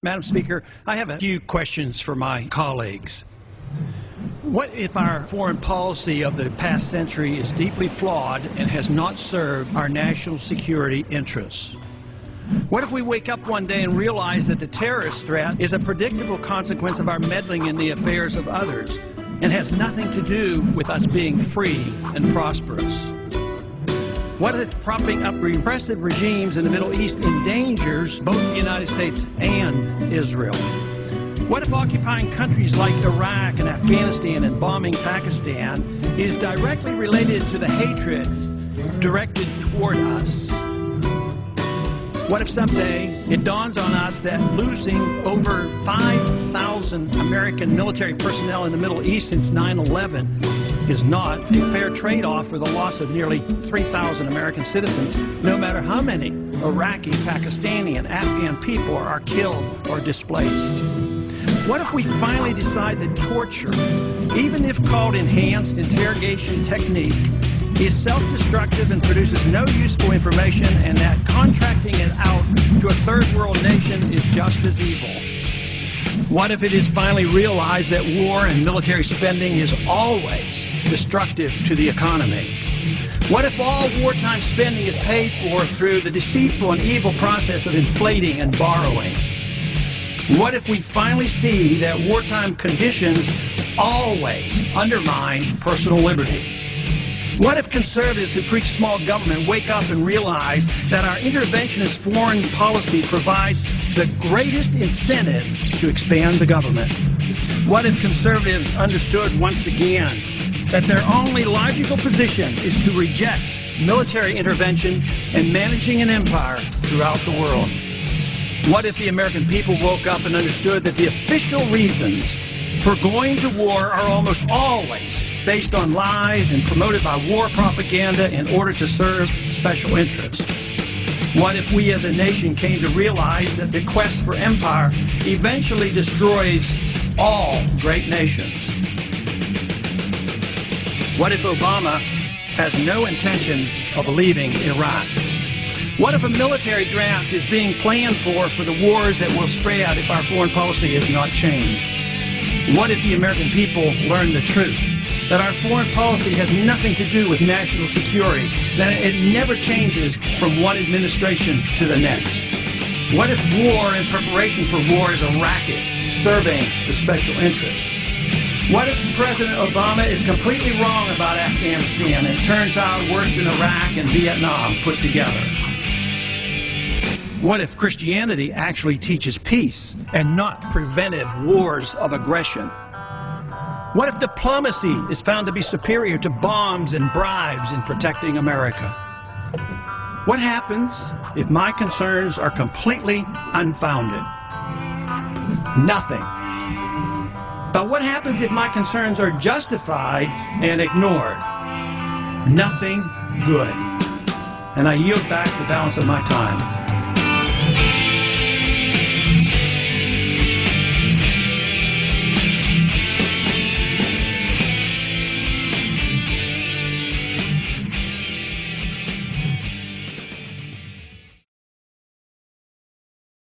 Madam Speaker, I have a few questions for my colleagues. What if our foreign policy of the past century is deeply flawed and has not served our national security interests? What if we wake up one day and realize that the terrorist threat is a predictable consequence of our meddling in the affairs of others and has nothing to do with us being free and prosperous? What if propping up repressive regimes in the Middle East endangers both the United States and Israel? What if occupying countries like Iraq and Afghanistan and bombing Pakistan is directly related to the hatred directed toward us? What if someday it dawns on us that losing over 5,000 American military personnel in the Middle East since 9/11 is not a fair trade-off for the loss of nearly 3,000 American citizens, no matter how many Iraqi, Pakistani, and Afghan people are killed or displaced? What if we finally decide that torture, even if called enhanced interrogation technique, is self-destructive and produces no useful information, and that contracting it out to a third world nation is just as evil? What if it is finally realized that war and military spending is always destructive to the economy? What if all wartime spending is paid for through the deceitful and evil process of inflating and borrowing? What if we finally see that wartime conditions always undermine personal liberty? What if conservatives who preach small government wake up and realize that our interventionist foreign policy provides the greatest incentive to expand the government? What if conservatives understood once again that their only logical position is to reject military intervention and managing an empire throughout the world? What if the American people woke up and understood that the official reasons for going to war are almost always based on lies and promoted by war propaganda in order to serve special interests? What if we as a nation came to realize that the quest for empire eventually destroys all great nations? What if Obama has no intention of leaving Iraq? What if a military draft is being planned for the wars that will spread if our foreign policy is not changed? What if the American people learn the truth, that our foreign policy has nothing to do with national security, that it never changes from one administration to the next? What if war and preparation for war is a racket serving the special interests? What if President Obama is completely wrong about Afghanistan and it turns out worse than Iraq and Vietnam put together? What if Christianity actually teaches peace and not preventive wars of aggression? What if diplomacy is found to be superior to bombs and bribes in protecting America? What happens if my concerns are completely unfounded? Nothing. But what happens if my concerns are justified and ignored? Nothing good. And I yield back the balance of my time.